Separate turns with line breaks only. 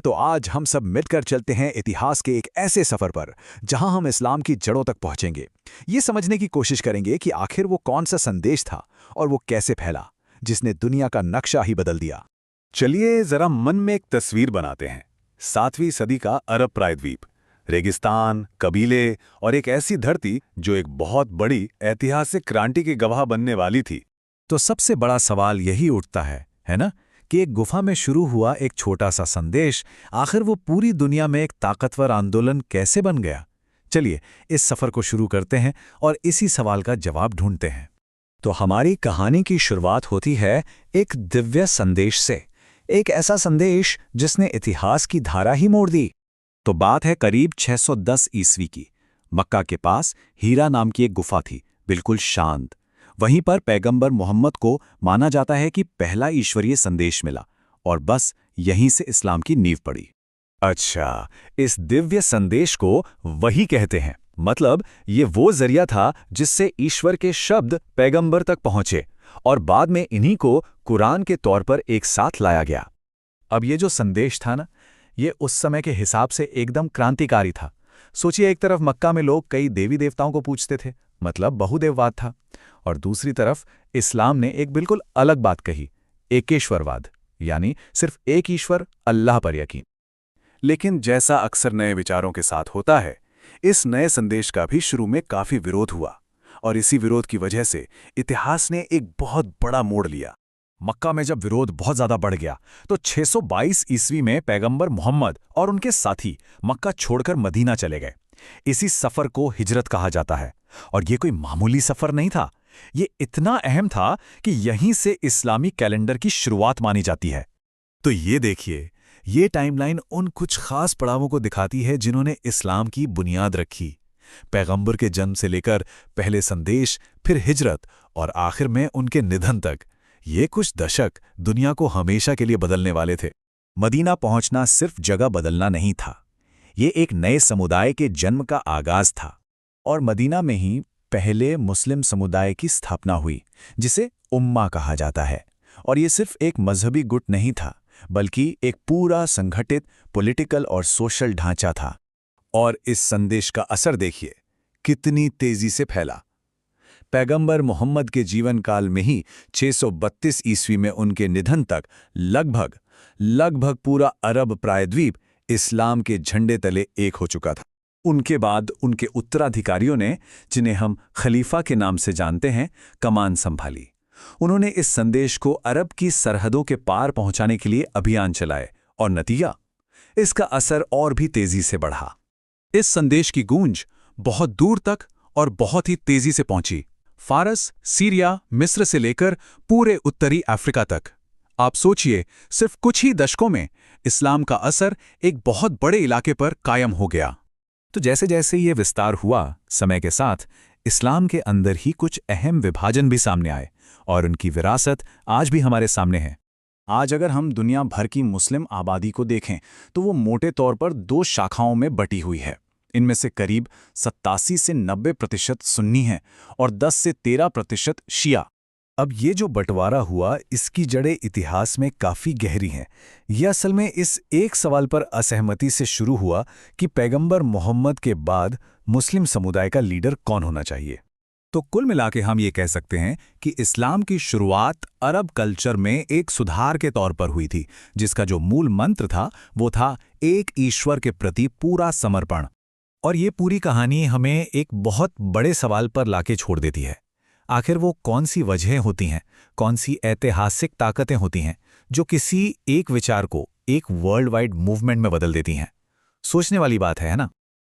तो आज हम सब मिलकर चलते हैं इतिहास के एक ऐसे सफर पर जहां हम इस्लाम की जड़ों तक पहुंचेंगे। ये समझने की कोशिश करेंगे कि आखिर वो कौन सा संदेश था और वो कैसे फैला, जिसने दुनिया का नक्शा ही बदल दिया।
चलिए जरा मन में एक तस्वीर बनाते हैं। 7वीं सदी का अरब प्रायद्वीप, रेगिस्तान, कबीले और एक ऐसी धरती जो एक बहुत बड़ी ऐतिहासिक क्रांति की गवाह बनने वाली थी।
तो सबसे बड़ा सवाल यही उठता है ना, कि एक गुफा में शुरू हुआ एक छोटा सा संदेश आखिर वो पूरी दुनिया में एक ताकतवर आंदोलन कैसे बन गया। चलिए इस सफर को शुरू करते हैं और इसी सवाल का जवाब ढूंढते हैं। तो हमारी कहानी की शुरुआत होती है एक दिव्य संदेश से, एक ऐसा संदेश जिसने इतिहास की धारा ही मोड़ दी। तो बात है करीब 610 ईस्वी की। मक्का के पास हीरा नाम की एक गुफा थी, बिल्कुल शांत। वहीं पर पैगंबर मोहम्मद को माना जाता है कि पहला ईश्वरीय संदेश मिला और बस यहीं से इस्लाम की नींव पड़ी। अच्छा, इस दिव्य संदेश को वही कहते हैं, मतलब ये वो जरिया था जिससे ईश्वर के शब्द पैगंबर तक पहुंचे और बाद में इन्हीं को कुरान के तौर पर एक साथ लाया गया। अब ये जो संदेश था ना, ये उस समय के हिसाब से एकदम क्रांतिकारी था। सोचिए, एक तरफ मक्का में लोग कई देवी देवताओं को पूजते थे, मतलब बहुदेववाद था, और दूसरी तरफ इस्लाम ने एक बिल्कुल अलग बात कही, एकेश्वरवाद, यानी सिर्फ एक ईश्वर, अल्लाह पर यकीन।
लेकिन जैसा अक्सर नए विचारों के साथ होता है, इस नए संदेश का भी शुरू में काफी विरोध हुआ और इसी विरोध की वजह से इतिहास ने एक बहुत बड़ा मोड़ लिया।
मक्का में जब विरोध बहुत ज्यादा बढ़ गया तो 622 ईस्वी में पैगंबर मोहम्मद और उनके साथी मक्का छोड़कर मदीना चले गए। इसी सफर को हिजरत कहा जाता है और ये कोई मामूली सफर नहीं था। ये इतना अहम था कि यहीं से इस्लामी कैलेंडर की शुरुआत मानी जाती है। तो ये देखिए, ये टाइमलाइन उन कुछ खास पड़ावों को दिखाती है जिन्होंने इस्लाम की बुनियाद रखी। पैगंबर के जन्म से लेकर पहले संदेश, फिर हिजरत और आखिर में उनके निधन तक, ये कुछ दशक दुनिया को हमेशा के लिए बदलने वाले थे। मदीना पहुंचना सिर्फ जगह बदलना नहीं था, ये एक नए समुदाय के जन्म का आगाज था। और मदीना में ही पहले मुस्लिम समुदाय की स्थापना हुई, जिसे उम्मा कहा जाता है। और ये सिर्फ एक मजहबी गुट नहीं था, बल्कि एक पूरा संगठित पॉलिटिकल और सोशल ढांचा था। और इस संदेश का असर देखिए, कितनी तेजी से फैला। पैगंबर मोहम्मद के जीवन काल में ही 632 ईस्वी में उनके निधन तक लगभग पूरा अरब प्रायद्वीप इस्लाम के झंडे तले एक हो चुका था। उनके बाद उनके उत्तराधिकारियों ने, जिन्हें हम खलीफा के नाम से जानते हैं, कमान संभाली। उन्होंने इस संदेश को अरब की सरहदों के पार पहुंचाने के लिए अभियान चलाए और नतीजा, इसका असर और भी तेजी से बढ़ा। इस संदेश की गूंज बहुत दूर तक और बहुत ही तेजी से पहुंची, फारस, सीरिया, मिस्र से लेकर पूरे उत्तरी अफ्रीका तक। आप सोचिए, सिर्फ कुछ ही दशकों में इस्लाम का असर एक बहुत बड़े इलाके पर कायम हो गया। तो जैसे जैसे ये विस्तार हुआ, समय के साथ इस्लाम के अंदर ही कुछ अहम विभाजन भी सामने आए और उनकी विरासत आज भी हमारे सामने है। आज अगर हम दुनिया भर की मुस्लिम आबादी को देखें तो वो मोटे तौर पर 2 शाखाओं में बटी हुई है। इनमें से करीब 87 से 90% सुन्नी हैं और 10 से 13% शिया। अब ये जो बंटवारा हुआ, इसकी जड़ें इतिहास में काफ़ी गहरी हैं। यह असल में इस एक सवाल पर असहमति से शुरू हुआ कि पैगंबर मोहम्मद के बाद मुस्लिम समुदाय का लीडर कौन होना चाहिए। तो कुल मिलाके हम ये कह सकते हैं कि इस्लाम की शुरुआत अरब कल्चर में एक सुधार के तौर पर हुई थी, जिसका जो मूल मंत्र था वो था एक ईश्वर के प्रति पूरा समर्पण। और ये पूरी कहानी हमें एक बहुत बड़े सवाल पर लाके छोड़ देती है। आखिर वो कौन सी वजहें होती हैं, कौन सी ऐतिहासिक ताकतें होती हैं जो किसी एक विचार को एक वर्ल्ड वाइड मूवमेंट में बदल देती हैं। सोचने वाली बात है ना।